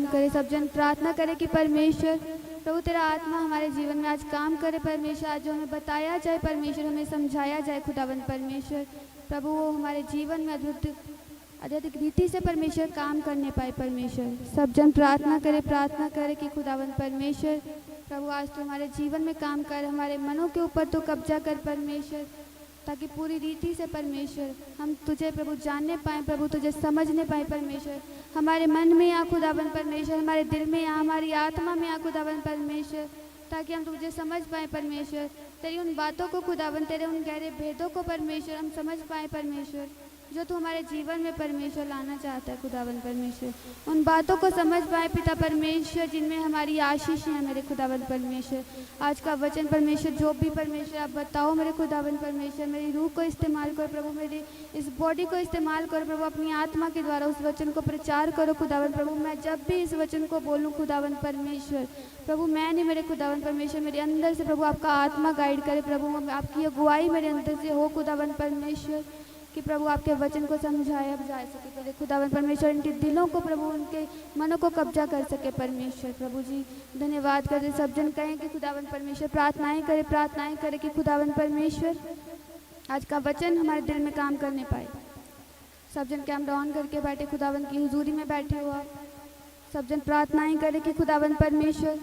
काम करे। सब जन प्रार्थना करे कि परमेश्वर प्रभु तेरा आत्मा हमारे जीवन में आज काम करे। परमेश्वर आज जो हमें बताया जाए, परमेश्वर हमें समझाया जाए खुदावन परमेश्वर प्रभु वो हमारे जीवन में अत्यधिक रीति से परमेश्वर काम करने पाए। परमेश्वर सब जन प्रार्थना करे कि खुदावन परमेश्वर प्रभु आज तो हमारे जीवन में काम कर, हमारे मनों के ऊपर तो कब्जा कर परमेश्वर, ताकि पूरी रीति से परमेश्वर हम तुझे प्रभु जानने पाएँ, प्रभु तुझे समझने पाएँ। परमेश्वर हमारे मन में आ खुदावन परमेश्वर, हमारे दिल में आ, हमारी आत्मा में आ खुदावन परमेश्वर, ताकि हम तुझे समझ पाएँ परमेश्वर। तेरी उन बातों को खुदावन, तेरे उन गहरे भेदों को परमेश्वर हम समझ पाएँ परमेश्वर, जो तू हमारे जीवन में परमेश्वर लाना चाहता है खुदावन परमेश्वर। उन बातों को समझ पाए पिता परमेश्वर जिनमें हमारी आशीष है मेरे खुदावन परमेश्वर। आज का वचन परमेश्वर जो भी परमेश्वर आप बताओ मेरे खुदावन परमेश्वर, मेरी रूह को इस्तेमाल करो प्रभु, मेरी इस बॉडी को इस्तेमाल करो प्रभु, अपनी आत्मा के द्वारा उस वचन को प्रचार करो खुदावन प्रभु। मैं जब भी इस वचन को बोलूँ खुदावन परमेश्वर प्रभु, मैं नहीं मेरे खुदावन परमेश्वर, मेरे अंदर से प्रभु आपका आत्मा गाइड करे प्रभु, आपकी अगुवाई मेरे अंदर से हो खुदावन परमेश्वर, कि प्रभु आपके वचन को समझाया जा सके मेरे खुदावन परमेश्वर, इनके दिलों को प्रभु उनके मनों को कब्जा कर सके परमेश्वर। प्रभु जी धन्यवाद करते सब जन कहें कि खुदावन परमेश्वर प्रार्थनाएं करे कि खुदावन परमेश्वर आज का वचन हमारे दिल में काम करने पाए। सब जन कैमरा ऑन करके बैठे, खुदावन की हुजूरी में बैठे हुआ सब जन प्रार्थनाएं करे कि खुदावन परमेश्वर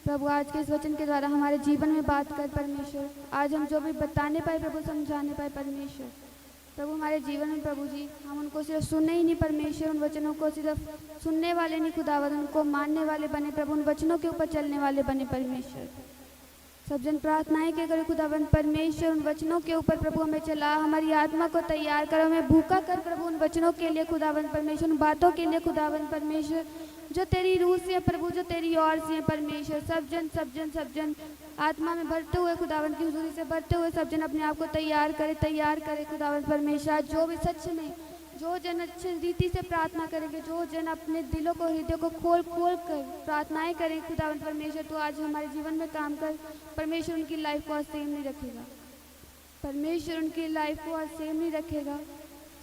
प्रभु आज के इस वचन के द्वारा हमारे जीवन में बात कर परमेश्वर, आज हम जो भी बताने पाए प्रभु समझाने पाए परमेश्वर प्रभु हमारे जीवन में प्रभु जी हम उनको सिर्फ सुनने ही नहीं परमेश्वर, उन वचनों को सिर्फ सुनने वाले नहीं खुदावन, उनको मानने वाले बने प्रभु, उन वचनों के ऊपर चलने वाले बने परमेश्वर। सब जन प्रार्थनाएं के करे खुदावन परमेश्वर, उन वचनों के ऊपर प्रभु हमें चला, हमारी आत्मा को तैयार कर, हमें भूखा कर प्रभु उन वचनों के लिए खुदावन परमेश्वर, उन बातों के लिए खुदावन परमेश्वर जो तेरी रूह से प्रभु, जो तेरी ओर से परमेश्वर। सब जन आत्मा में भरते हुए खुदावन की हुजूरी से भरते हुए सब जन अपने आप को तैयार करे खुदावन परमेश्वर। जो भी सच में जो जन अच्छे रीति से प्रार्थना करेंगे, जो जन अपने दिलों को हृदय को खोल कर प्रार्थनाएं करें खुदावन परमेश्वर, तो आज हमारे जीवन में काम कर परमेश्वर, उनकी लाइफ को आज सेम नहीं रखेगा परमेश्वर, उनकी लाइफ को आज सेम नहीं रखेगा।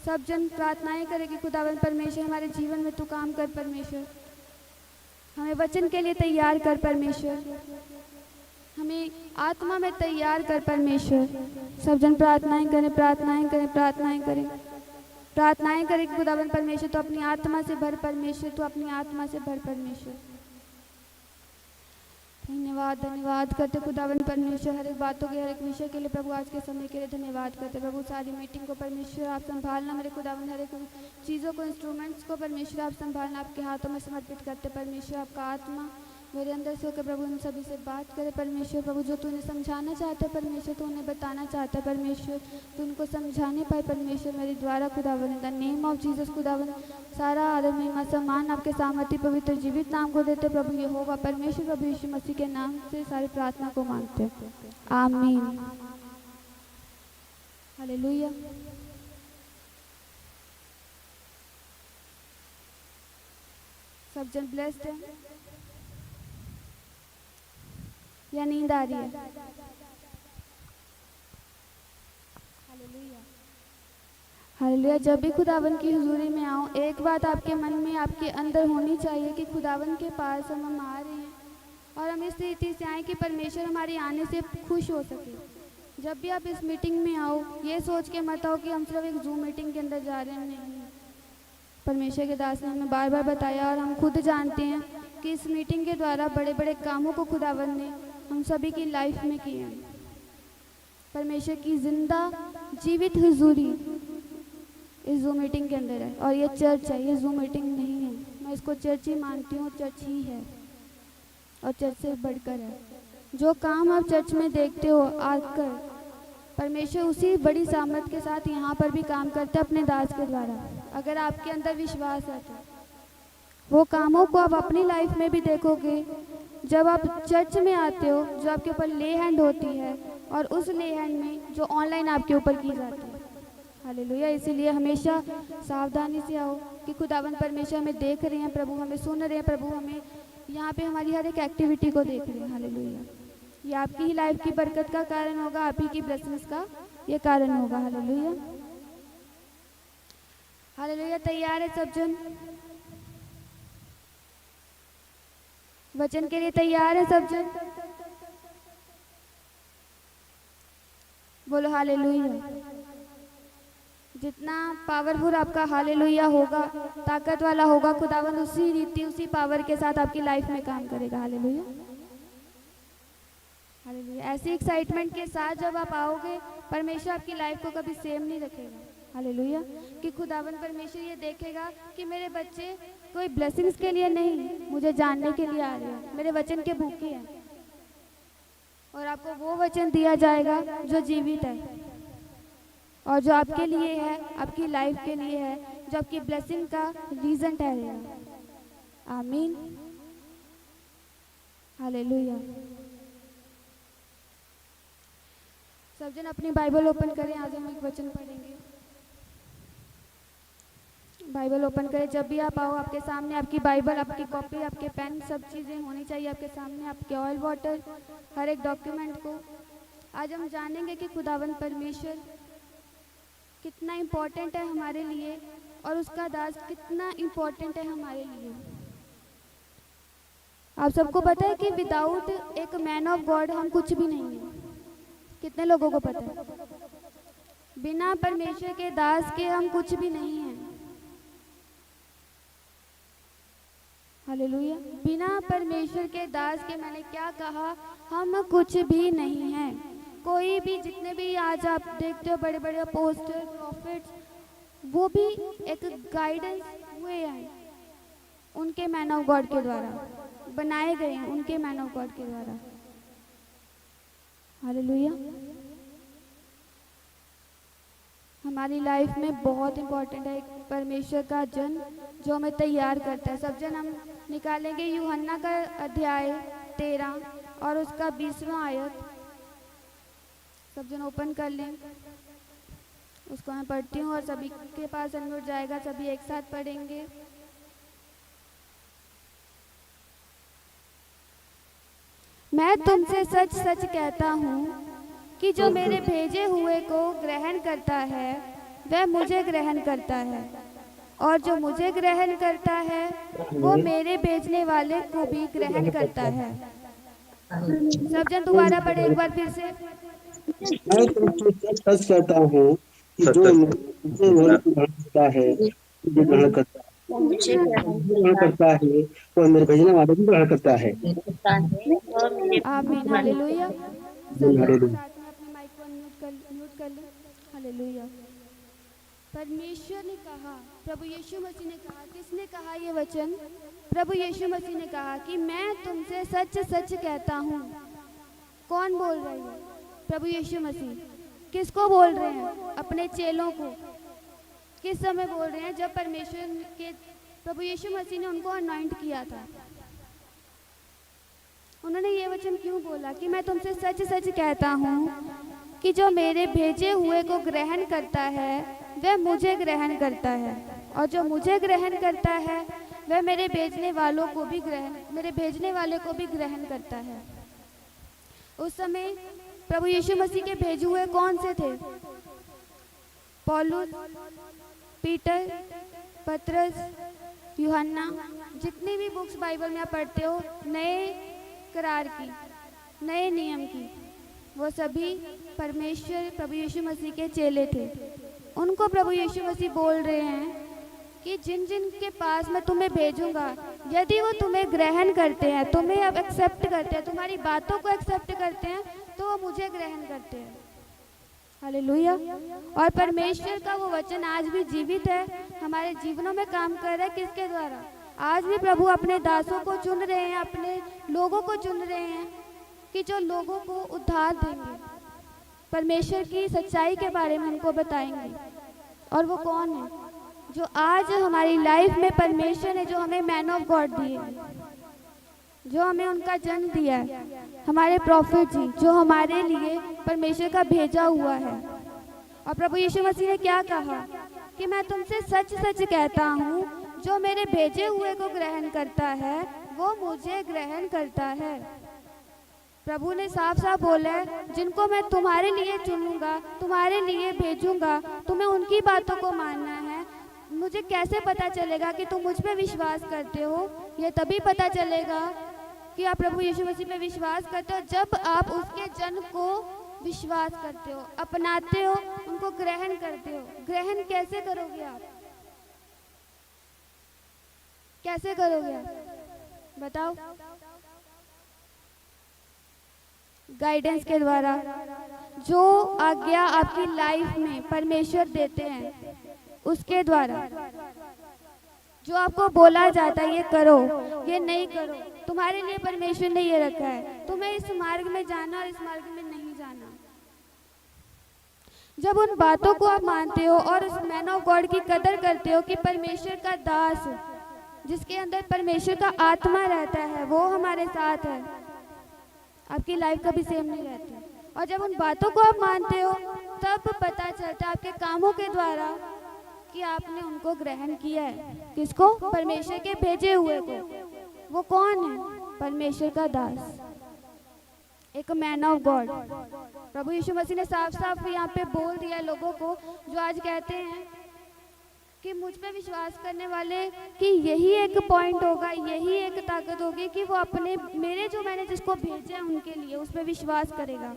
सब जन प्रार्थनाएं करें कि खुदावन परमेश्वर हमारे जीवन में तू काम कर परमेश्वर, हमें वचन के लिए तैयार कर परमेश्वर, हमें आत्मा में तैयार कर परमेश्वर। सब जन प्रार्थनाएं करें कि खुदावन परमेश्वर तो अपनी आत्मा से भर परमेश्वर, तो अपनी आत्मा से भर परमेश्वर। धन्यवाद करते खुदावन परमेश्वर, हर एक बातों के हर एक विषय के लिए प्रभु, आज के समय के लिए धन्यवाद करते प्रभु। सारी मीटिंग को परमेश्वर आप संभालना मेरे खुदावन, हर एक चीज़ों को इंस्ट्रूमेंट्स को परमेश्वर आप संभालना, आपके हाथों में समर्पित करते परमेश्वर। आपका आत्मा मेरे अंदर से होकर प्रभु उन सभी से बात करे परमेश्वर प्रभु, जो तू उन्हें समझाना चाहता है परमेश्वर, तो उन्हें बताना चाहता है परमेश्वर, तो उनको समझाने पाए परमेश्वर मेरे द्वारा खुदावन। In the name of Jesus खुदावन सारा आदर महिमा सम्मान आपके सामर्थ्य पवित्र जीवित नाम को देते प्रभु यहोवा परमेश्वर, प्रभु यीशु मसीह के नाम से सारी प्रार्थना को मांगते हैं, आमीन हालेलुया। सब जन ब्लेस्ड है या नींद आ रही है? हालेलुया। जब भी खुदावन की हुजूरी में आऊँ, एक बात आपके मन में आपके अंदर होनी चाहिए कि खुदावन के पास हम आ रहे हैं और हम इस रीति से आए कि परमेश्वर हमारे आने से खुश हो सके। जब भी आप इस मीटिंग में आओ, ये सोच के मत आओ कि हम सिर्फ एक जूम मीटिंग के अंदर जा रहे हैं, नहीं। परमेश्वर के दास ने हमें बार बार बताया और हम खुद जानते हैं कि इस मीटिंग के द्वारा बड़े बड़े कामों को खुदावन ने हम सभी की लाइफ में किए हैं। परमेश्वर की जिंदा जीवित हुजूरी इस जूम मीटिंग के अंदर है, और ये चर्च है, ये जूम मीटिंग नहीं है। मैं इसको चर्च ही मानती हूँ, चर्च ही है और चर्च से बढ़कर है। जो काम आप चर्च में देखते हो आकर, परमेश्वर उसी बड़ी सामर्थ के साथ यहाँ पर भी काम करता है अपने दास के द्वारा। अगर आपके अंदर विश्वास है तो वो कामों को आप अपनी लाइफ में भी देखोगे। जब आप चर्च में आते हो, जो आपके ऊपर ले हैंड होती है और उस ले हैंड में जो ऑनलाइन आपके ऊपर की जाती है। हालेलुया। इसीलिए हमेशा सावधानी से आओ कि खुदावन परमेश्वर हमें देख रहे हैं प्रभु, हमें सुन रहे हैं प्रभु, हमें यहाँ पे हमारी हर एक एक्टिविटी को देख रहे हैं। हालेलुया। ये आपकी ही लाइफ की बरकत का कारण होगा, आप ही की ब्लेसिंग्स का ये कारण होगा। Hallelujah hallelujah. तैयार है सब जन? वचन के लिए तैयार है सब जन? बोलो हालेलुया। जितना पावरफुल आपका हालेलुया होगा, ताकत वाला होगा, खुदावंद उसी रीति उसी पावर के साथ आपकी लाइफ में काम करेगा। Hallelujah hallelujah. ऐसी एक्साइटमेंट के साथ जब आप आओगे, परमेश्वर आपकी लाइफ को कभी सेम नहीं रखेगा। हालेलुया। कि खुदावंद परमेश्वर ये देखेगा कि मेरे बच्चे कोई ब्लेसिंग्स के लिए नहीं, मुझे जानने के लिए आ रहे हैं, मेरे वचन के भूखे हैं। और आपको वो वचन दिया जाएगा जो जीवित है और जो आपके लिए है, आपकी लाइफ के लिए है, जो आपकी ब्लेसिंग का रीजन ठहरेगा। आमीन हालेलुया। सब जन अपनी बाइबल ओपन करें, आज हम एक वचन पढ़ेंगे। बाइबल ओपन करें। जब भी आप आओ, आपके सामने आपकी बाइबल, आपकी कॉपी, आपके पेन, सब चीज़ें होनी चाहिए आपके सामने, आपके ऑयल वाटर, हर एक डॉक्यूमेंट को। आज हम जानेंगे कि खुदावंद परमेश्वर कितना इम्पोर्टेंट है हमारे लिए और उसका दास कितना इम्पोर्टेंट है हमारे लिए। आप सबको पता है कि विदाउट एक मैन ऑफ गॉड हम कुछ भी नहीं हैं। कितने लोगों को पता है? बिना परमेश्वर के दास के हम कुछ भी नहीं हैं। हालेलुया। बिना परमेश्वर के दास के, मैंने क्या कहा, हम कुछ भी नहीं हैं। कोई भी, जितने भी आज आप देखते हो बड़े बड़े अपोस्टल, प्रॉफिट्स, वो भी एक गाइडेंस हुए हैं उनके मैन ऑफ गॉड के द्वारा, बनाए गए हैं उनके मैन ऑफ गॉड के द्वारा। हालेलुया। हमारी लाइफ में बहुत इम्पोर्टेंट है परमेश्वर का जन जो हमें तैयार करता है। सब जन हम निकालेंगे यूहन्ना का अध्याय 13 और उसका 20वां आयत। सब जन ओपन कर लें, उसको मैं पढ़ती हूँ और सभी के पास अनम्यूट जाएगा, सभी एक साथ पढ़ेंगे। मैं तुमसे सच सच कहता हूँ कि जो मेरे भेजे हुए को ग्रहण करता है वह मुझे ग्रहण करता है, और जो मुझे ग्रहण करता है वो मेरे भेजने वाले को भी ग्रहण करता है। सब जन दोबारा पढ़े एक बार फिर से। मैं तुमसे सच सच कहता हूँ कि जो मुझे ग्रहण करता है मुझे ग्रहण करता है और मेरे भेजने वाले भी ग्रहण करता है। आमीन हालेलुया। अपने माइक को म्यूट कर लें। हालेलुया। परमेश्वर ने कहा, प्रभु यीशु मसीह ने कहा, किसने कहा ये वचन? प्रभु यीशु मसीह ने कहा कि मैं तुमसे सच सच कहता हूँ। कौन बोल रही है? प्रभु यीशु मसीह। किसको बोल रहे हैं? अपने चेलों को। किस समय बोल रहे हैं? जब परमेश्वर के प्रभु यीशु मसीह ने उनको अनॉइंट किया था। उन्होंने ये वचन क्यों बोला कि मैं तुमसे सच सच कहता हूँ कि जो मेरे भेजे हुए को ग्रहण करता है वह मुझे ग्रहण करता है, और जो मुझे ग्रहण करता है वह मेरे भेजने वालों को भी मेरे भेजने वाले को भी ग्रहण करता है। उस समय प्रभु यीशु मसीह के भेजे हुए कौन से थे? पौलुस, पीटर, पतरस, यूहन्ना। जितनी भी बुक्स बाइबल में आप पढ़ते हो, नए करार की, नए नियम की, वो सभी परमेश्वर प्रभु यीशु मसीह के चेले थे। उनको प्रभु यीशु मसीह बोल रहे हैं कि जिन जिन के पास मैं तुम्हें भेजूंगा, यदि वो तुम्हें ग्रहण करते हैं, तुम्हें अब एक्सेप्ट करते हैं, तुम्हारी बातों को एक्सेप्ट करते हैं, तो वो मुझे ग्रहण करते हैं। हालेलुया। और परमेश्वर का वो वचन आज भी जीवित है, हमारे जीवनों में काम कर रहा है। किसके द्वारा? आज भी प्रभु अपने दासों को चुन रहे हैं, अपने लोगों को चुन रहे हैं कि जो लोगों को उद्धार देंगे, परमेश्वर की सच्चाई के बारे में उनको बताएंगे। और वो कौन है? जो आज हमारी लाइफ में परमेश्वर ने जो हमें मैन ऑफ गॉड दिए, जो हमें उनका जन्म दिया है, हमारे प्रॉफिट जी, जो हमारे लिए परमेश्वर का भेजा हुआ है। और प्रभु यीशु मसीह ने क्या कहा कि मैं तुमसे सच सच कहता हूँ, जो मेरे भेजे हुए को ग्रहण करता है वो मुझे ग्रहण करता है। प्रभु ने साफ साफ बोला है, जिनको मैं तुम्हारे लिए चुनूंगा, तुम्हारे लिए भेजूंगा, तुम्हें उनकी बातों को मानना है। मुझे कैसे पता चलेगा कि तुम मुझ पे विश्वास करते हो? ये तभी पता चलेगा कि आप प्रभु यीशु मसीह पे विश्वास करते हो जब आप उसके जन को विश्वास करते हो, अपनाते हो, उनको ग्रहण करते हो। ग्रहण कैसे करोगे आप? कैसे करोगे आप? बताओ। गाइडेंस के द्वारा। जो आज्ञा आपकी लाइफ में परमेश्वर देते हैं उसके द्वारा। जो आपको बोला जाता है ये करो, ये नहीं करो, तुम्हारे लिए परमेश्वर ने ये रखा है, तुम्हें इस मार्ग में जाना और इस मार्ग में नहीं जाना। जब उन बातों को आप मानते हो और उस मैन ऑफ गॉड की कदर करते हो कि परमेश्वर का दास जिसके अंदर परमेश्वर का आत्मा रहता है वो हमारे साथ है, आपकी लाइफ कभी सेम नहीं रहती। और जब उन बातों को आप मानते हो तब पता चलता है आपके कामों के द्वारा कि आपने उनको ग्रहण किया है। किसको? परमेश्वर के भेजे हुए को। वो कौन है? परमेश्वर का दास, एक मैन ऑफ गॉड। प्रभु यीशु मसीह ने साफ साफ यहाँ पे बोल दिया लोगों को जो आज कहते हैं कि मुझ पे विश्वास करने वाले कि यही एक पॉइंट होगा, यही एक ताकत होगी कि वो अपने मेरे जो मैंने जिसको भेजा है उनके लिए उस पर विश्वास करेगा।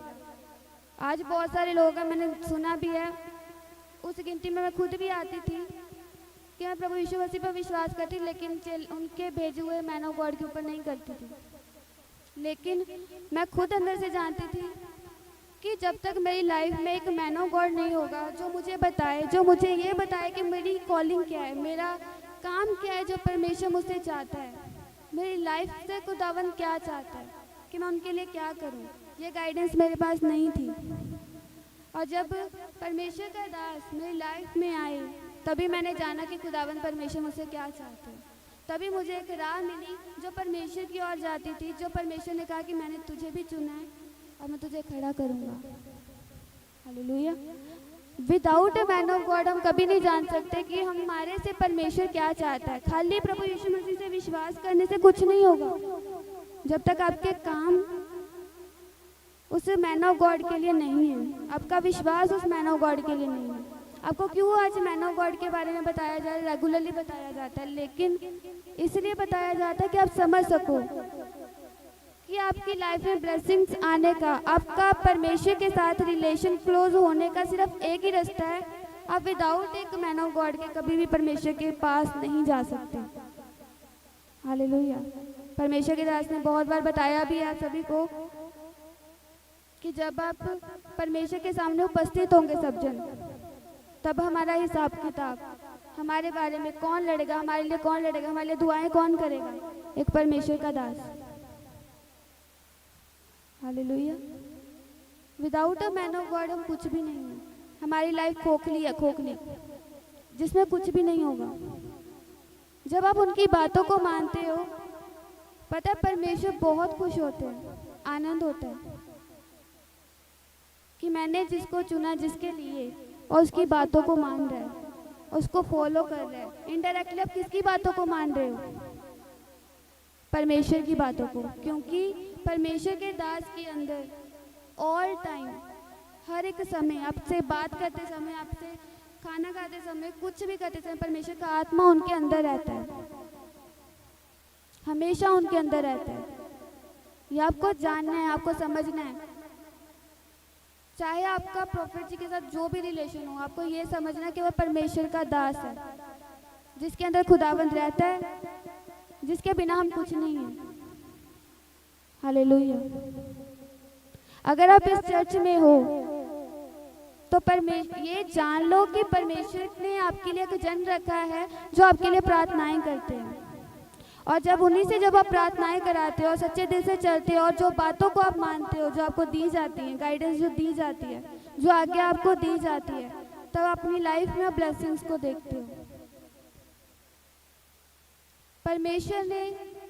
आज बहुत सारे लोग हैं, मैंने सुना भी है, उस गिनती में मैं खुद भी आती थी कि मैं प्रभु यीशु मसीह पर विश्वास करती लेकिन उनके भेजे हुए मैन ऑफ गॉड के ऊपर नहीं करती थी। लेकिन मैं खुद अंदर से जानती थी कि जब तक मेरी लाइफ में एक मैन ऑफ गॉड नहीं होगा जो मुझे बताए, जो मुझे ये बताए कि मेरी कॉलिंग क्या है, मेरा काम क्या है, जो परमेश्वर मुझसे चाहता है, मेरी लाइफ से खुदावन क्या चाहता है कि मैं उनके लिए क्या करूं, ये गाइडेंस मेरे पास नहीं थी। और जब परमेश्वर का दास मेरी लाइफ में आए तभी मैंने जाना कि खुदावन परमेश्वर मुझसे क्या चाहते हैं। तभी मुझे एक राह मिली जो परमेश्वर की ओर जाती थी, जो परमेश्वर ने कहा कि मैंने तुझे भी चुना है और मैं तुझे खड़ा करूंगा। Hallelujah. Without a man of God हम कभी नहीं जान सकते कि हमारे से परमेश्वर क्या चाहता है। खाली प्रभु यीशु मसीह से विश्वास करने से कुछ नहीं होगा जब तक आपके काम उस मैन ऑफ गॉड के लिए नहीं है, आपका विश्वास उस मैन ऑफ गॉड के लिए नहीं है। आपको क्यों आज मैन ऑफ गॉड के बारे में बताया जा रहा है, रेगुलरली बताया जाता है, लेकिन इसलिए बताया जाता है कि आप समझ सको कि आपकी लाइफ में ब्लेसिंग्स आने का, आपका परमेश्वर के साथ रिलेशन क्लोज होने का सिर्फ एक ही रास्ता है। आप विदाउट एक मैन ऑफ गॉड के कभी भी परमेश्वर के पास नहीं जा सकते। हालेलुया। परमेश्वर के दास ने बहुत बार बताया भी आप सभी को कि जब आप परमेश्वर के सामने उपस्थित होंगे सब जन, तब हमारा हिसाब किताब, हमारे बारे में कौन लड़ेगा, हमारे लिए कौन लड़ेगा, हमारे लिए दुआएं कौन करेगा? एक परमेश्वर का दास। Hallelujah. Without a man of God हम कुछ भी नहीं है। हमारी लाइफ खोखली है, खोखली, जिसमें कुछ भी नहीं होगा। जब आप उनकी बातों को मानते हो, पता है परमेश्वर बहुत खुश होते हैं, आनंद होता है कि मैंने जिसको चुना, जिसके लिए, और उसकी बातों को मान रहा है, उसको फॉलो कर रहा है। इनडायरेक्टली आप किसकी बातों को मान रहे हो? परमेश्वर की बातों को। क्योंकि परमेश्वर के दास के अंदर ऑल टाइम, हर एक समय, आपसे बात करते समय, आपसे खाना खाते समय, कुछ भी करते समय, परमेश्वर का आत्मा उनके अंदर रहता है, हमेशा उनके अंदर रहता है। ये आपको जानना है, आपको समझना है। चाहे आपका प्रॉफिट जी के साथ जो भी रिलेशन हो, आपको ये समझना कि वह परमेश्वर का दास है, जिसके अंदर खुदावंद रहता है, जिसके बिना हम कुछ नहीं हैं। हालेलुया। अगर आप इस चर्च में हो तो परमेश्वर, ये जान लो कि परमेश्वर ने आपके लिए एक जन रखा है जो आपके लिए प्रार्थनाएं करते हैं। और जब उन्हीं से जब आप प्रार्थनाएं कराते हो, सच्चे दिल से चलते हो, और जो बातों को आप मानते हो, जो आपको दी जाती है, गाइडेंस जो दी जाती है, जो आज्ञा आपको दी जाती है, तब अपनी लाइफ में ब्लेसिंग्स को देखते हो। परमेश्वर ने,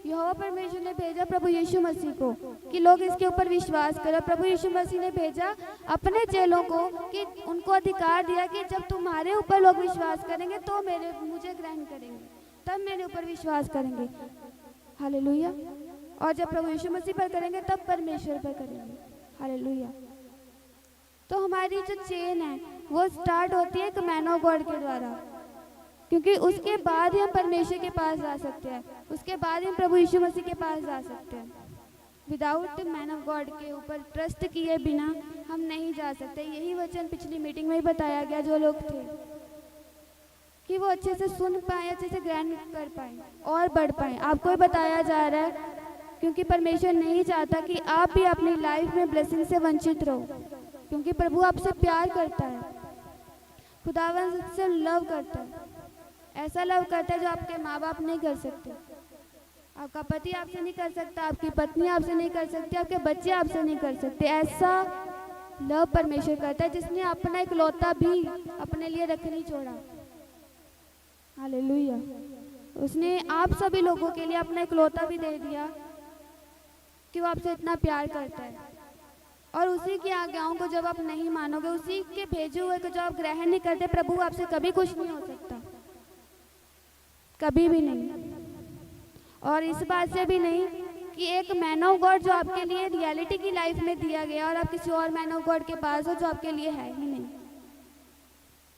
यहोवा परमेश्वर ने भेजा प्रभु यीशु मसीह को कि लोग इसके ऊपर विश्वास करें। प्रभु यीशु मसीह ने भेजा अपने चेलों को कि उनको अधिकार दिया कि जब तुम्हारे ऊपर लोग विश्वास करेंगे तो मुझे ग्रहण करेंगे, तब मेरे ऊपर विश्वास करेंगे। हालेलुया। और जब प्रभु यीशु मसीह पर करेंगे तब परमेश्वर पर करेंगे। हालेलुया। तो हमारी जो चेन है वो स्टार्ट होती है एक मैन ऑफ गॉड के द्वारा, क्योंकि उसके बाद ही हम परमेश्वर के पास जा सकते हैं, उसके बाद ही हम प्रभु यीशु मसीह के पास जा सकते हैं। विदाउट मैन ऑफ गॉड के ऊपर ट्रस्ट किए बिना हम नहीं जा सकते। यही वचन पिछली मीटिंग में ही बताया गया, जो लोग थे कि वो अच्छे से सुन पाए, अच्छे से ग्रहण कर पाए और बढ़ पाए। आपको ही बताया जा रहा है, क्योंकि परमेश्वर नहीं चाहता कि आप भी अपनी लाइफ में ब्लेसिंग से वंचित रहो, क्योंकि प्रभु आपसे प्यार करता है, खुदावन से लव करता है, ऐसा लव करता है जो आपके माँ बाप नहीं कर सकते, आपका पति आपसे नहीं कर सकता, आपकी पत्नी आपसे नहीं कर सकती, आपके बच्चे आपसे नहीं कर सकते। ऐसा लव परमेश्वर करता है जिसने अपना इकलौता भी अपने लिए रख नहीं छोड़ा। हालेलुया। उसने आप सभी लोगों के लिए अपना इकलौता भी दे दिया कि वो आपसे इतना प्यार करता है। और उसी की आज्ञाओं को जब आप नहीं मानोगे, उसी के भेजे हुए को जब आप ग्रहण नहीं करते, प्रभु आपसे कभी कुछ नहीं हो सकता, कभी भी नहीं। और इस बात से भी नहीं कि एक मैन ऑफ गॉड जो आपके लिए रियलिटी की लाइफ में दिया गया और आप किसी और मैन ऑफ गॉड के पास हो जो आपके लिए है ही नहीं।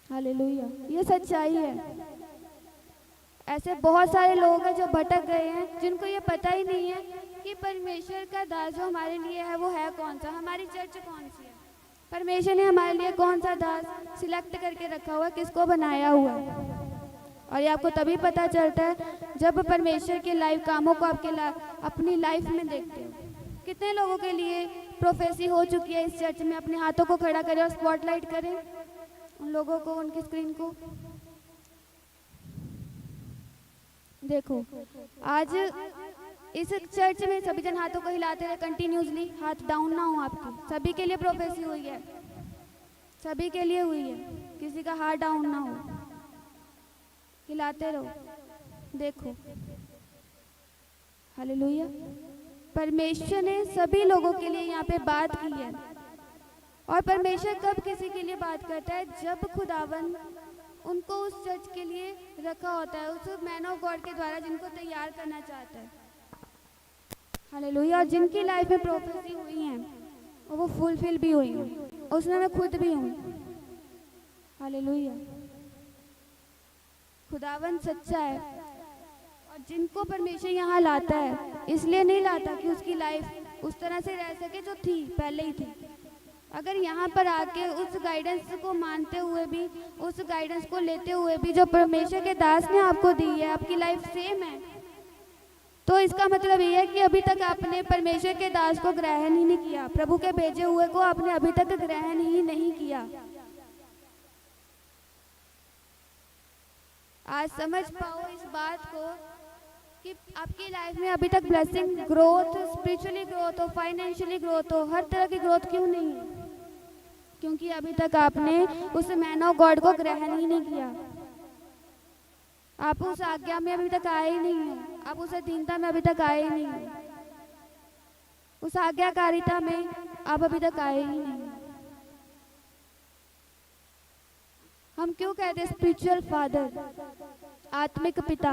हालेलुया, ये सच्चाई है। ऐसे बहुत सारे लोग हैं जो भटक गए हैं, जिनको ये पता ही नहीं है कि परमेश्वर का दास जो हमारे लिए है वो है कौन सा, हमारी चर्च कौन सी है, परमेश्वर ने हमारे लिए कौन सा दास सिलेक्ट करके रखा हुआ है, किसको बनाया हुआ है। और ये आपको तभी पता चलता है जब परमेश्वर के लाइव कामों को अपनी लाइफ में देखते हो। कितने लोगों के लिए प्रोफेसी हो चुकी है इस चर्च में, अपने हाथों को खड़ा करें और स्पॉटलाइट करें उन लोगों को, उनकी स्क्रीन को देखो। आज इस चर्च में सभी जन हाथों को हिलाते रहे कंटिन्यूसली, हाथ डाउन ना हो आपके। सभी के लिए प्रोफेसी हुई है, सभी के लिए हुई है, किसी का हाथ डाउन ना हो, हिलाते रहो, देखो। हालेलुया। परमेश्वर ने सभी लोगों के लिए यहाँ पे बात की है। और परमेश्वर कब किसी के लिए बात करता है? जब खुदावन उनको उस चर्च के लिए रखा होता है, उस मैन ऑफ गॉड के द्वारा जिनको तैयार करना चाहता है। हालेलुया। और जिनकी लाइफ में प्रोफेसी हुई हैं और वो फुलफिल भी हुई हैं, उसमें मैं खुद भी हूँ। हालेलुया। खुदावन सच्चा है। और जिनको परमेश्वर यहाँ लाता है, इसलिए नहीं लाता कि उसकी लाइफ उस तरह से रह सके जो थी, पहले ही थी। अगर यहाँ पर आके उस गाइडेंस को मानते हुए भी, उस गाइडेंस को लेते हुए भी जो परमेश्वर के दास ने आपको दी है, आपकी लाइफ सेम है, तो इसका मतलब ये है कि अभी तक आपने परमेश्वर के दास को ग्रहण ही नहीं किया, प्रभु के भेजे हुए को आपने अभी तक ग्रहण ही नहीं किया। आज समझ पाओ इस बात को कि आपकी लाइफ में अभी तक ब्लेसिंग, ग्रोथ, स्पिरिचुअली ग्रोथ हो, फाइनेंशियली ग्रोथ हो, हर तरह की ग्रोथ क्यों नहीं है? क्योंकि अभी तक आपने उस मैन ऑफ गॉड को ग्रहण ही नहीं किया। आप उस आज्ञा में अभी तक आए ही नहीं हैं, आप उस अधीनता में अभी तक आए ही नहीं हैं, उस आज्ञाकारिता में आप अभी तक आए ही नहीं। हम क्यों कहते हैं स्पिरिचुअल फादर, आत्मिक पिता?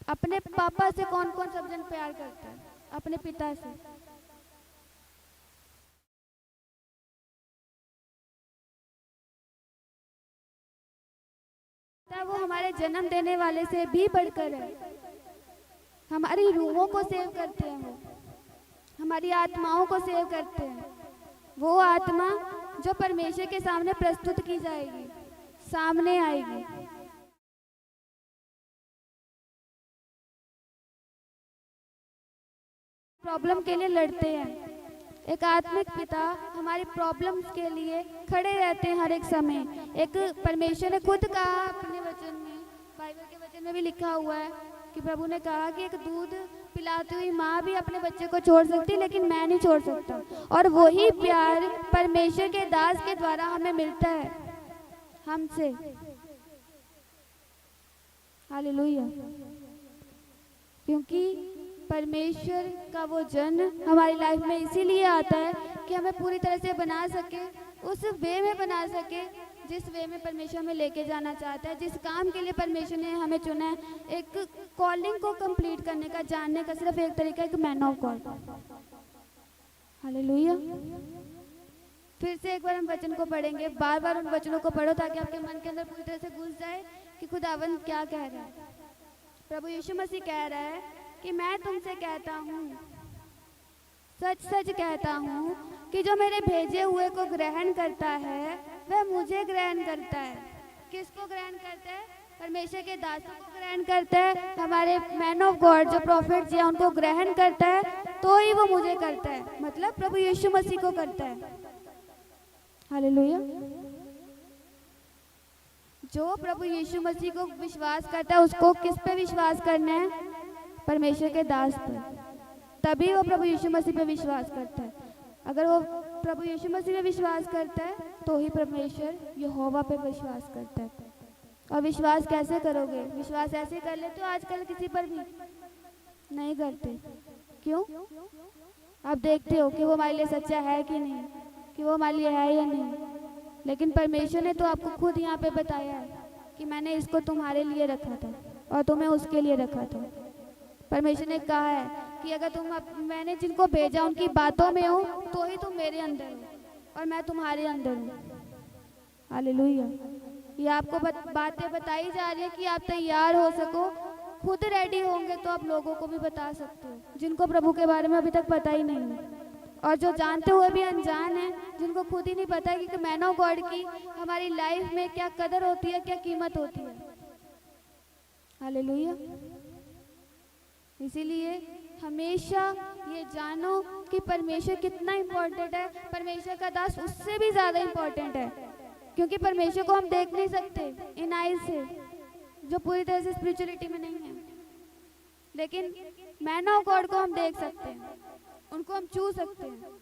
अपने पापा से कौन कौन सब जन प्यार करता है? अपने पिता से। वो हमारे जन्म देने वाले से भी बढ़कर है। हमारी रूहों को सेव करते हैं, वो हमारी आत्माओं को सेव करते हैं। वो आत्मा जो परमेश्वर के सामने प्रस्तुत की जाएगी, सामने आएगी। प्रॉब्लम के लिए लड़ते हैं। एक आत्मिक पिता हमारी प्रॉब्लम्स के लिए खड़े रहते हैं हर एक समय। एक परमेश्वर ने खुद कहा अपने वचन में, बाइबल के वचन में भी लिखा हुआ है कि प्रभु ने कहा कि एक दूध पिलाती हुई माँ भी अपने बच्चे को छोड़ सकती, लेकिन मैं नहीं छोड़ सकता। और वही प्यार परमेश्वर के दास के द्वारा हमें मिलता है, हमसे। हालेलुया। क्योंकि परमेश्वर का वो जन हमारी लाइफ में इसीलिए आता है कि हमें पूरी तरह से बना सके, उस वे में बना सके जिस वे में परमेश्वर हमें लेके जाना चाहता है, जिस काम के लिए परमेश्वर ने हमें चुना है। एक कॉलिंग को कंप्लीट करने का, जानने का सिर्फ एक तरीका है, एक मैन ऑफ गॉड। हालेलुया। फिर से एक बार हम वचन को पढ़ेंगे, बार बार उन वचनों को पढ़ो ताकि आपके मन के अंदर पूरी तरह से घुस जाए कि खुदावंद क्या कह रहा है। प्रभु यीशु मसीह कह रहा है कि मैं तुमसे कहता हूँ, सच सच कहता हूँ कि जो मेरे भेजे हुए को ग्रहण करता है वह मुझे ग्रहण करता है। किसको ग्रहण करता है? परमेश्वर के दासों को ग्रहण करता है, हमारे मैन ऑफ गॉड जो प्रॉफिट जी हैं उनको ग्रहण करता है, तो ही वो मुझे करता है, मतलब प्रभु यीशु मसीह को करता है। हालेलुया। जो प्रभु यीशु मसीह को विश्वास करता है उसको किस पे विश्वास करना है? परमेश्वर के दास पर, तभी वो प्रभु यीशु मसीह पे विश्वास करता है। अगर वो प्रभु यीशु मसीह पे विश्वास करता है तो ही परमेश्वर यहोवा पे विश्वास करता है। और विश्वास कैसे करोगे? विश्वास ऐसे कर लेते हो आजकल किसी पर भी नहीं करते। क्यों? आप देखते हो कि वो हमारे लिए सच्चा है कि नहीं, कि वो हमारे लिए है या नहीं। लेकिन परमेश्वर ने तो आपको खुद यहाँ पे बताया है कि मैंने इसको तुम्हारे लिए रखा था और तुम्हें उसके लिए रखा था। परमेश्वर ने कहा है कि अगर मैंने जिनको भेजा उनकी बातों में हो तो ही तुम मेरे अंदर हो और मैं तुम्हारे अंदर हूँ। हालेलुया। ये आपको बातें बताई जा रही है कि आप तैयार हो सको, खुद रेडी होंगे तो आप लोगों को भी बता सकते हो जिनको प्रभु के बारे में अभी तक पता ही नहीं है, और जो जानते हुए भी अनजान है, जिनको खुद ही नहीं पता है कि मैन ऑफ गॉड की हमारी लाइफ में क्या कदर होती है, क्या कीमत होती है। हालेलुया। इसीलिए हमेशा ये जानो कि परमेश्वर कितना इम्पोर्टेंट है। परमेश्वर का दास उससे भी ज़्यादा इम्पोर्टेंट है, क्योंकि परमेश्वर को हम देख नहीं सकते इन आइज से, जो पूरी तरह से स्पिरिचुअलिटी में नहीं है, लेकिन मैन ऑफ गॉड को हम देख सकते हैं, उनको हम छू सकते हैं।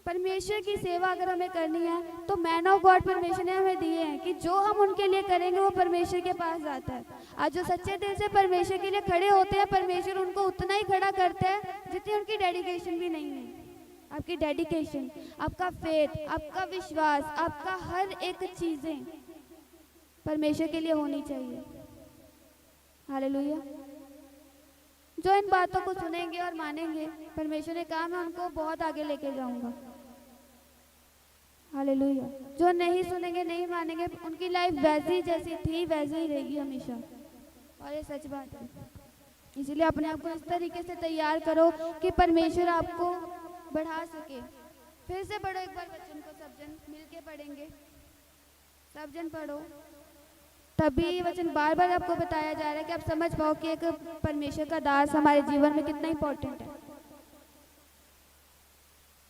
परमेश्वर की सेवा अगर हमें करनी है तो मैन ऑफ गॉड परमेश्वर ने हमें दिए हैं कि जो हम उनके लिए करेंगे वो परमेश्वर के पास जाता है। आज जो सच्चे दिल से परमेश्वर के लिए खड़े होते हैं, परमेश्वर उनको उतना ही खड़ा करता है जितनी उनकी डेडिकेशन भी नहीं है। आपकी डेडिकेशन, आपका फेथ, आपका विश्वास, आपका हर एक चीज़ें परमेश्वर के लिए होनी चाहिए। हालेलुया। जो इन बातों को सुनेंगे और मानेंगे, परमेश्वर ने कहा मैं उनको बहुत आगे लेके जाऊंगा। हालेलुया। जो नहीं सुनेंगे, नहीं मानेंगे, उनकी लाइफ वैसी जैसी थी वैसी ही रहेगी हमेशा, और ये सच बात है। इसीलिए अपने आप को इस तरीके से तैयार करो कि परमेश्वर आपको बढ़ा सके। फिर से पढ़ो एक बार वचन को, सब जन मिल के पढ़ेंगे, सब जन पढ़ो, तभी वचन बार बार आपको बताया जा रहा है कि आप समझ पाओ कि एक परमेश्वर का दास हमारे जीवन में कितना इम्पोर्टेंट है।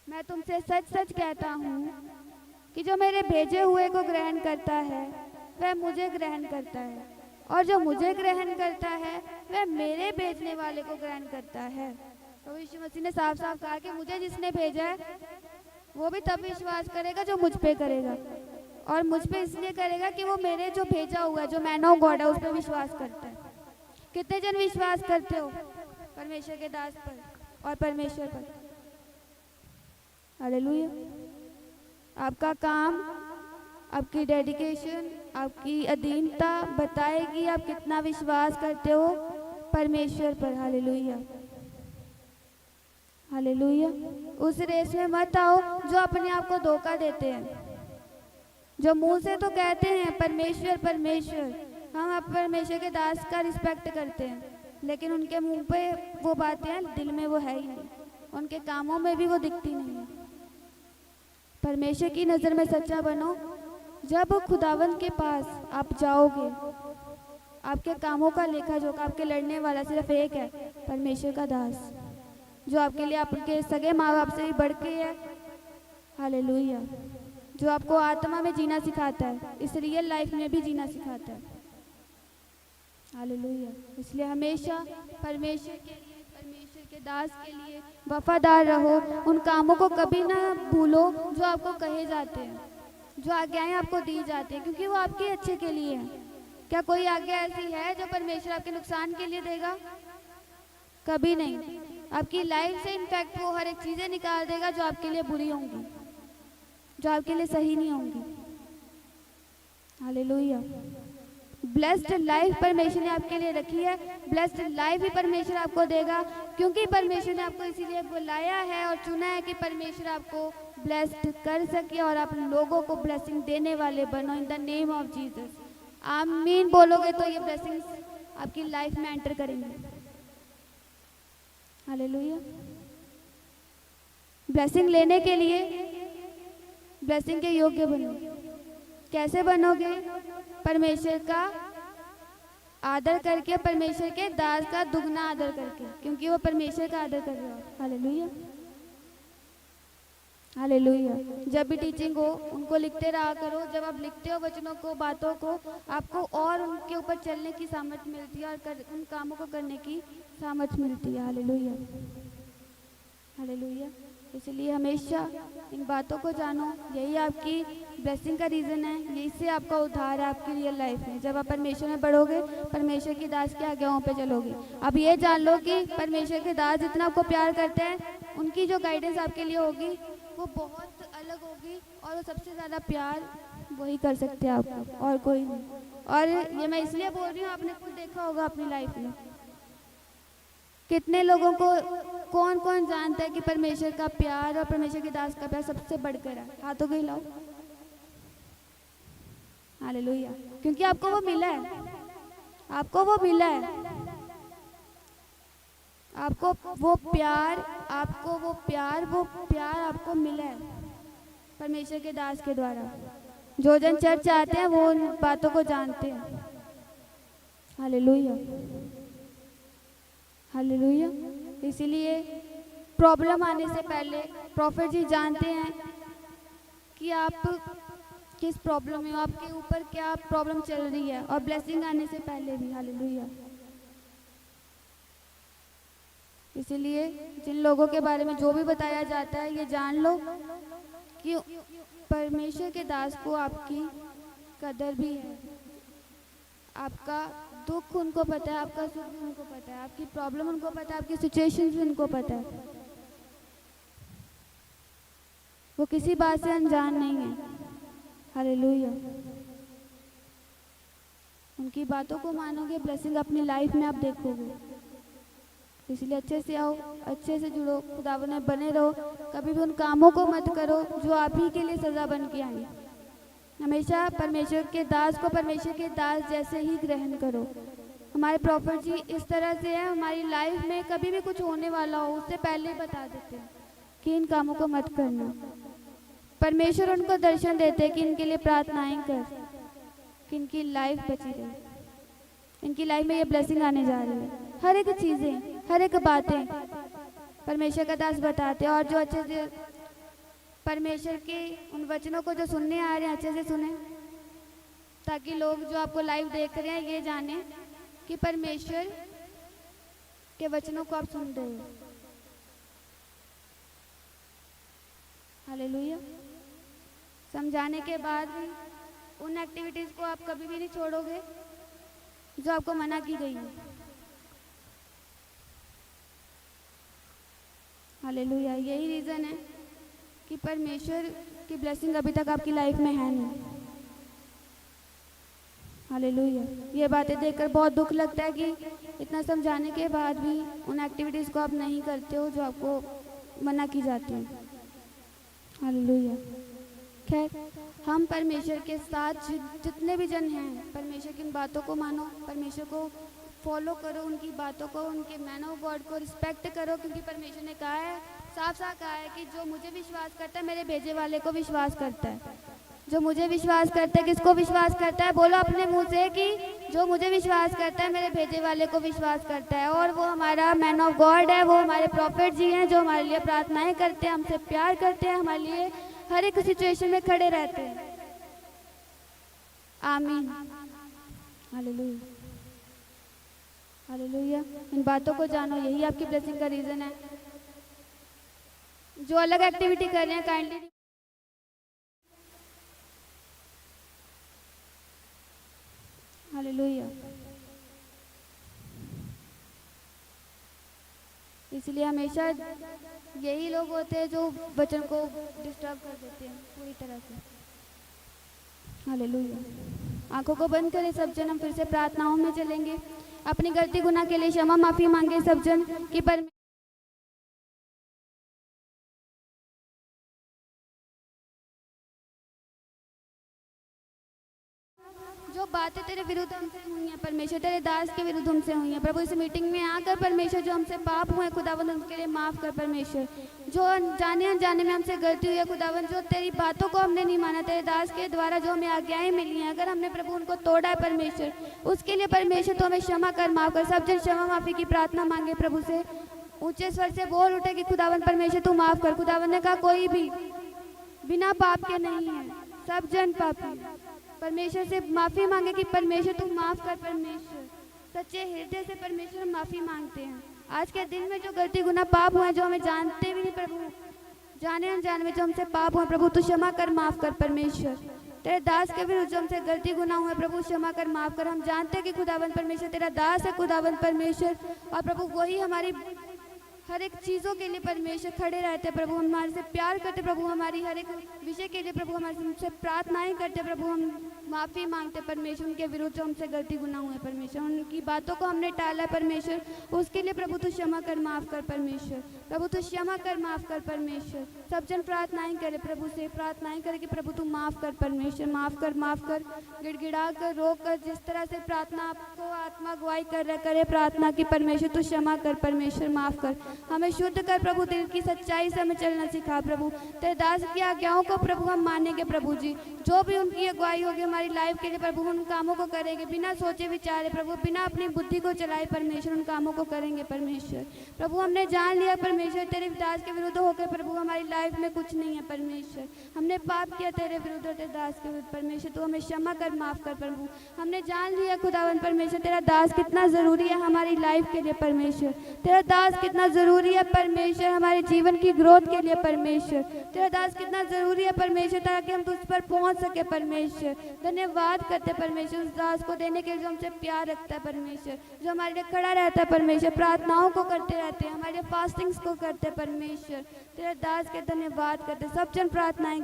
मैं तुमसे सच सच कहता हूँ कि जो मेरे भेजे हुए को ग्रहण करता है वह मुझे ग्रहण करता है, और जो मुझे ग्रहण करता है वह मेरे भेजने वाले को ग्रहण करता है। तो यीशु मसीह ने साफ साफ कहा कि मुझे जिसने भेजा है वो भी तब विश्वास करेगा जो मुझ पे करेगा, और मुझ पे इसलिए करेगा कि वो मेरे जो भेजा हुआ है, जो मैन ऑफ गॉड है, उस पर विश्वास करता है। कितने जन विश्वास करते हो परमेश्वर के दास पर और परमेश्वर पर? हालेलुया। आपका काम, आपकी डेडिकेशन, आपकी अधीनता बताएगी आप कितना विश्वास करते हो परमेश्वर पर। हालेलुया। हालेलुया। उस रेस में मत आओ जो अपने आप को धोखा देते हैं, जो मुंह से तो कहते हैं परमेश्वर परमेश्वर, हम आप परमेश्वर के दास का रिस्पेक्ट करते हैं, लेकिन उनके मुंह पे वो बातें हैं, दिल में वो है ही नहीं, उनके कामों में भी वो दिखती नहीं है। परमेश्वर की नज़र में सच्चा बनो। जब खुदावंद के पास आप जाओगे, आपके कामों का लेखा जोखा, आपके लड़ने वाला सिर्फ एक है, परमेश्वर का दास, जो आपके लिए आपके सगे माँ बाप से भी बढ़ के है। हालेलुया। जो आपको आत्मा में जीना सिखाता है, इस रियल लाइफ में भी जीना सिखाता है। हालेलुया। इसलिए हमेशा परमेश्वर के लिए, परमेश्वर के दास के लिए वफादार रहो। उन कामों को कभी ना भूलो जो आपको कहे जाते हैं, जो आज्ञाएं आपको दी जाती हैं, क्योंकि वो आपके अच्छे के लिए हैं। क्या कोई आज्ञा ऐसी है जो परमेश्वर आपके नुकसान के लिए देगा? कभी नहीं। आपकी लाइफ से इनफैक्ट वो हर एक चीज़ें निकाल देगा जो आपके लिए बुरी होंगी, जो आपके लिए सही नहीं होंगी। हालेलुया। ब्लेस्ड लाइफ परमेश्वर ने आपके लिए रखी है, ब्लेस्ड लाइफ भी परमेश्वर आपको देगा, क्योंकि परमेश्वर ने आपको इसीलिए बुलाया है और चुना है कि परमेश्वर आपको ब्लेस्ड कर सके और आप लोगों को ब्लेसिंग देने वाले बनो। In the name of Jesus. आमीन बोलोगे तो ये ब्लेसिंग्स आपकी लाइफ में एंटर करेंगे। हालेलुया। ब्लेसिंग लेने के लिए ब्लेसिंग के योग्य बनो। कैसे बनोगे? परमेश्वर का आदर करके, परमेश्वर के दास का दुगना आदर करके, क्योंकि वो परमेश्वर का आदर कर रहे हो। Hallelujah, hallelujah. जब भी टीचिंग हो उनको लिखते रहा करो। जब आप लिखते हो वचनों को, बातों को, आपको और उनके ऊपर चलने की सामर्थ्य मिलती है और उन कामों को करने की सामर्थ्य मिलती है। Hallelujah, hallelujah. इसलिए हमेशा इन बातों को जानो। यही आपकी ब्लेसिंग का रीज़न है। यही से आपका उद्धार है आपकी रियल लाइफ में। जब आप परमेश्वर में बढ़ोगे, परमेश्वर की दास की आज्ञाओं पे चलोगे। अब ये जान लो कि परमेश्वर के दास जितना आपको प्यार करते हैं, उनकी जो गाइडेंस आपके लिए होगी वो बहुत अलग होगी, और वो सबसे ज़्यादा प्यार वही कर सकते हैं आपको, और कोई नहीं। और ये मैं इसलिए बोल रही हूँ, आपने खुद देखा होगा अपनी लाइफ में कितने लोगों को, कौन कौन जानता है कि परमेश्वर का प्यार और परमेश्वर के दास का प्यार सबसे बढ़कर है? हाथों को हिलाओ। हालेलुया। क्योंकि आपको वो मिला है, आपको वो मिला है, आपको वो प्यार, आपको वो प्यार, वो प्यार आपको मिला है परमेश्वर के दास के द्वारा। जो जन चर्च आते हैं वो उन बातों को जानते हैं। Hallelujah, hallelujah. इसीलिए प्रॉब्लम आने से पहले प्रॉफिट जी जानते हैं कि आप किस प्रॉब्लम में हो, आपके ऊपर क्या प्रॉब्लम चल रही है, और ब्लेसिंग आने से पहले भी। हालेलुया। इसीलिए जिन लोगों के बारे में जो भी बताया जाता है, ये जान लो कि परमेश्वर के दास को आपकी कदर भी है। आपका दुख उनको पता है, आपका सुख भी उनको पता है, आपकी प्रॉब्लम उनको पता है, आपकी सिचुएशन भी उनको पता है। वो किसी बात से अनजान नहीं है। हालेलुया। उनकी बातों को मानोगे, ब्लेसिंग अपनी लाइफ में आप देखोगे। इसलिए अच्छे से आओ, अच्छे से जुड़ो, खुदावन में बने रहो। कभी भी उन कामों को मत करो जो आप ही के लिए सजा बन के आई। हमेशा परमेश्वर के दास को परमेश्वर के दास जैसे ही ग्रहण करो। हमारे प्रॉफिट जी इस तरह से है, हमारी लाइफ में कभी भी कुछ होने वाला हो उससे पहले ही बता देते हैं कि इन कामों को मत करना। परमेश्वर उनको दर्शन देते हैं कि इनके लिए प्रार्थनाएं कर, कि इनकी लाइफ बची रहे, इनकी लाइफ में ये ब्लेसिंग आने जा रही है। हर एक चीज़ें, हर एक बातें परमेश्वर का दास बताते हैं। और जो अच्छे से परमेश्वर के उन वचनों को जो सुनने आ रहे हैं, अच्छे से सुने, ताकि लोग जो आपको लाइव देख रहे हैं ये जाने कि परमेश्वर के वचनों को आप सुन रहे हो। हालेलुया। समझाने के बाद भी उन एक्टिविटीज़ को आप कभी भी नहीं छोड़ोगे जो आपको मना की गई है। हालेलुया। यही रीज़न है कि परमेश्वर की ब्लेसिंग अभी तक आपकी लाइफ में है नहीं। हालेलुया। ये बातें देखकर बहुत दुख लगता है कि इतना समझाने के बाद भी उन एक्टिविटीज़ को आप नहीं करते हो जो आपको मना की जाती है। हालेलुया। खैर, हम परमेश्वर के साथ जितने भी जन हैं, परमेश्वर की उन बातों को मानो, परमेश्वर को फॉलो करो, उनकी बातों को, उनके मैन ऑफ गॉड को रिस्पेक्ट करो, क्योंकि परमेश्वर ने कहा है, साफ साफ कहा है कि जो मुझे विश्वास करता है मेरे भेजे वाले को विश्वास करता है। जो मुझे विश्वास करता है, किसको विश्वास करता है? बोलो अपने मुंह से कि जो मुझे विश्वास करता है मेरे भेजे वाले को विश्वास करता है। और वो हमारा मैन ऑफ गॉड है, वो हमारे प्रॉफिट जी हैं जो हमारे लिए प्रार्थनाएं करते हैं, हमसे प्यार करते हैं, हमारे लिए हर एक सिचुएशन में खड़े रहते हैं। आमीन। Hallelujah, hallelujah. इन बातों को जानो, यही आपकी ब्लेसिंग का रीज़न है। जो अलग एक्टिविटी कर रहे हैं काइंडली हालेलुया। इसलिए हमेशा यही लोग होते हैं जो वचन को डिस्टर्ब कर देते हैं पूरी तरह से। हालेलुया। आंखों को बंद करें सब जन, हम फिर से प्रार्थनाओं में चलेंगे। अपनी गलती गुनाह के लिए क्षमा माफी मांगे सब जन कि जो बातें तेरे विरुद्ध हमसे हुई हैं परमेश्वर, तेरे दास के विरुद्ध हमसे हुई हैं प्रभु। इस मीटिंग में आकर परमेश्वर जो हमसे पाप हुए खुदावन उनके लिए माफ़ कर परमेश्वर। जो जाने अनजाने में हमसे गलती हुई है खुदावन, जो तेरी बातों को हमने नहीं माना, तेरे दास के द्वारा जो हमें आज्ञाएं मिली हैं, अगर हमने प्रभु उनको तोड़ा है परमेश्वर, उसके लिए परमेश्वर तो हमें क्षमा कर, माफ़ कर। सब जन क्षमा माफ़ी की प्रार्थना मांगे प्रभु से, ऊंचे स्वर से बोल उठे कि खुदावन परमेश्वर तू माफ़ कर। खुदावन ने कहा कोई भी बिना पाप के नहीं है, सब जन पापी। परमेश्वर से माफ़ी मांगे कि परमेश्वर तू माफ़ कर परमेश्वर। सच्चे हृदय से परमेश्वर हम माफ़ी मांगते हैं। आज के दिन में जो गलती गुनाह पाप हुए, जो हमें जानते भी नहीं प्रभु, जाने अनजाने में जो हमसे पाप हुए प्रभु तू क्षमा कर, माफ़ कर परमेश्वर। तेरे दास के विरुद्ध जो हमसे गलती गुनाह हुए प्रभु क्षमा कर, माफ़ कर। हम जानते हैं कि खुदावन परमेश्वर तेरा दास है खुदावन परमेश्वर, और प्रभु वही हमारी हर एक चीज़ों के लिए परमेश्वर खड़े रहते प्रभु, हमारे से प्यार करते प्रभु, हमारी हर एक विषय के लिए प्रभु हमारे से प्रार्थनाएं करते प्रभु। हम माफ़ी मांगते परमेश्वर उनके विरुद्ध जो हमसे गलती गुनाह हुए परमेश्वर, उनकी बातों को हमने टाला परमेश्वर, उसके लिए प्रभु तू क्षमा कर, माफ़ कर परमेश्वर। प्रभु तू क्षमा कर, माफ़ कर परमेश्वर। सब जन प्रार्थनाएं करे प्रभु से, प्रार्थनाएं करे कि प्रभु तू माफ़ कर परमेश्वर, माफ़ कर, माफ़ कर। गिड़गिड़ा कर, रो कर, जिस तरह से प्रार्थना आपको आत्मा अगुवाई करे प्रार्थना की परमेश्वर तू क्षमा कर परमेश्वर, माफ़ कर। हमें शुद्ध कर प्रभु, दिल की सच्चाई से हमें चलना सिखा प्रभु। तेरे दास की आज्ञाओं को प्रभु हम मानेंगे प्रभु जी, जो भी उनकी अगुवाई होगी हमारी लाइफ के लिए प्रभु, उन कामों को करेंगे बिना सोचे विचारे प्रभु, बिना अपनी बुद्धि को चलाए परमेश्वर, उन कामों को करेंगे परमेश्वर। प्रभु हमने जान लिया परमेश्वर तेरे दास के विरुद्ध होकर प्रभु हमारी लाइफ में कुछ नहीं है परमेश्वर, हमने पाप किया तेरे विरुद्ध और तेरे दास के विरुद्ध परमेश्वर, तू हमें क्षमा कर, माफ़ कर प्रभु। हमने जान लिया खुदावन परमेश्वर तेरा दास कितना ज़रूरी है हमारी लाइफ के लिए परमेश्वर, तेरा दास कितना ज़रूरी है परमेश्वर हमारे जीवन की ग्रोथ के लिए परमेश्वर, तेरा दास कितना ज़रूरी है परमेश्वर ताकि हम तुझ पर पहुंच सके परमेश्वर। धन्यवाद करते परमेश्वर उस दास को देने के लिए जो हमसे प्यार रखता है परमेश्वर, जो हमारे लिए खड़ा रहता है परमेश्वर, प्रार्थनाओं को करते रहते हैं, हमारे फास्टिंग्स को करते हैं परमेश्वर। तेरे दास के धन्यवाद करते, सब जन प्रार्थनाएं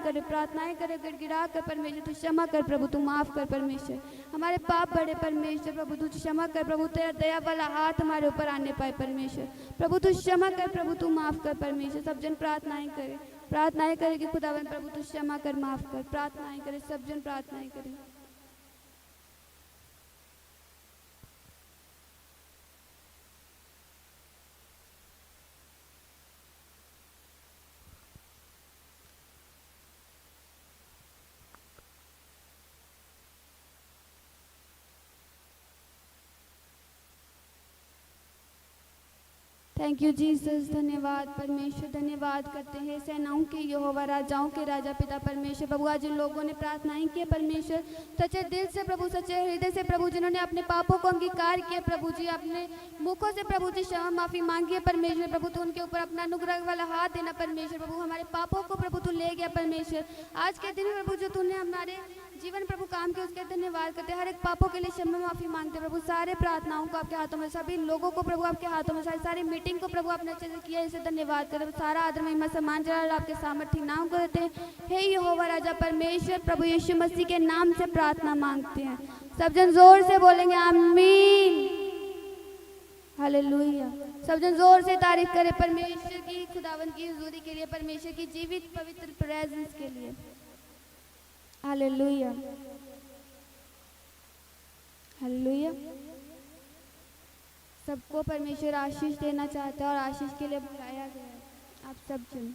करे गिड़गिड़ा कर परमेश्वर तू क्षमा कर प्रभु, तू माफ़ कर परमेश्वर। हमारे पाप बड़े परमेश्वर प्रभु तू क्षमा कर प्रभु, तेरा दया वाला हाथ हमारे ऊपर आने पाए परमेश्वर, प्रभु तू क्षमा कर प्रभु, तू माफ़ कर परमेश्वर। सब जन प्रार्थनाएं करे कि खुदावन प्रभु तू क्षमा कर, माफ़ कर। प्रार्थनाएं करे, सब जन प्रार्थनाएं करें। थैंक यू जीसस, धन्यवाद परमेश्वर, धन्यवाद करते हैं सेनाओं के यहोवा, राजाओं के राजा पिता परमेश्वर। प्रभु आज जिन लोगों ने प्रार्थनाएं की परमेश्वर, सच्चे दिल से प्रभु, सच्चे हृदय से प्रभु, जिन्होंने अपने पापों को अंगीकार किया प्रभु जी, अपने मुखों से प्रभु जी क्षमा माफ़ी मांगी है परमेश्वर प्रभु, तो उनके ऊपर अपना अनुग्रह वाला हाथ देना परमेश्वर प्रभु, हमारे पापों को प्रभु तू ले गया परमेश्वर। आज के दिन प्रभु जो तूने हमारे जीवन प्रभु काम के उसके धन्यवाद करते, हर एक पापों के लिए क्षमा माफ़ी मांगते प्रभु। सारे प्रार्थनाओं को आपके हाथों में, सभी लोगों को प्रभु आपके हाथों में, सारी मीटिंग को प्रभु आपने अच्छे से किया, इसे धन्यवाद करते। सारा आदर महिमा सम्मान जलाल आपके सामर्थ्य नाम को देते हैं। हे यहोवा राजा परमेश्वर प्रभु यीशु मसीह के नाम से प्रार्थना मांगते हैं। सब जन जोर से बोलेंगे आमीन, हालेलुया। सब जन जोर से तारीफ करें परमेश्वर की, खुदावन की हुजूरी के लिए, परमेश्वर की जीवित पवित्र प्रेजेंस के लिए। Hallelujah, hallelujah. सबको परमेश्वर आशीष देना चाहता है और आशीष के लिए बुलाया गया है आप सब जन,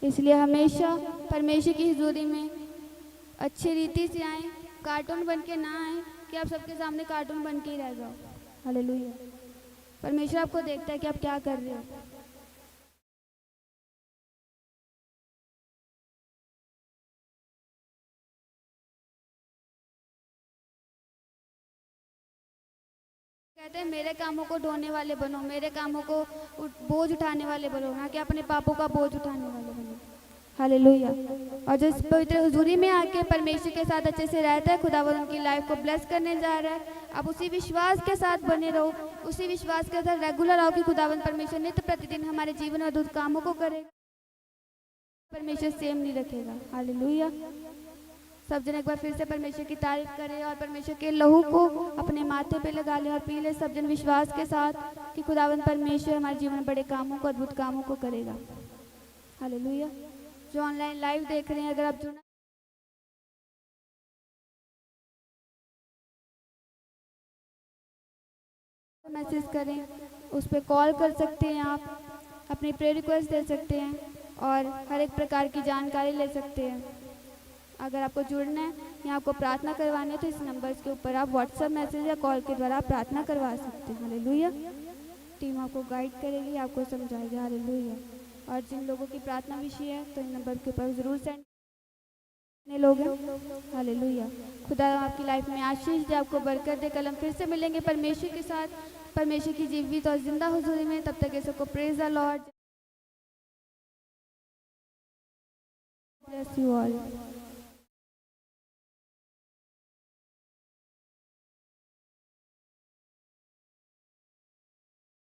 इसलिए हमेशा परमेश्वर की हुजूरी में अच्छी रीति से आएँ, कार्टून बन के ना आएँ कि आप सबके सामने कार्टून बन के ही रह जाओ। हालेलुया। परमेश्वर आपको देखता है कि आप क्या कर रहे हो। कहते हैं मेरे कामों को ढोने वाले बनो, मेरे कामों को बोझ उठाने वाले बनो, ना कि अपने पापों का बोझ उठाने वाले बनो। हालेलुया। और जो इस पवित्र हुजूरी में आके परमेश्वर के साथ अच्छे से रहता है, खुदावंद उनकी लाइफ को ब्लेस करने जा रहा है। आप उसी विश्वास के साथ बने रहो, उसी विश्वास के साथ रेगुलर आओ कि खुदावंद परमेश्वर नित्य प्रतिदिन हमारे जीवन में अद्भुत कामों को करेगा, परमेश्वर सेम नहीं रखेगा। हालेलुया। सब जन एक बार फिर से परमेश्वर की तारीफ करें और परमेश्वर के लहू को अपने माथे पे लगा ले और पी ले सब जन विश्वास के साथ कि खुदावंद परमेश्वर हमारे जीवन में बड़े कामों को, अद्भुत कामों को करेगा। हालेलुया। जो ऑनलाइन लाइव देख रहे हैं, अगर आप जुड़ना मैसेज करें, उस पर कॉल कर सकते हैं, आप अपनी प्रेयर रिक्वेस्ट दे सकते हैं और हर एक प्रकार की जानकारी ले सकते हैं। अगर आपको जुड़ना है या आपको प्रार्थना करवानी है तो इस नंबर के ऊपर आप व्हाट्सएप मैसेज या कॉल के द्वारा प्रार्थना करवा सकते हैं। हालेलुया। टीम आपको गाइड करेगी, आपको समझाएगी। हालेलुया। और जिन लोगों की प्रार्थना विषय है तो इन नंबर के ऊपर ज़रूर सेंड करने लोग हैं। हालेलुया। खुदा आपकी लाइफ में आशीष दे, आपको बरकत दे। कल हम फिर से मिलेंगे परमेश्वर के साथ, परमेश्वर की जीवित और जिंदा हुजूरी में। तब तक ये सबको praise the Lord. Bless you all.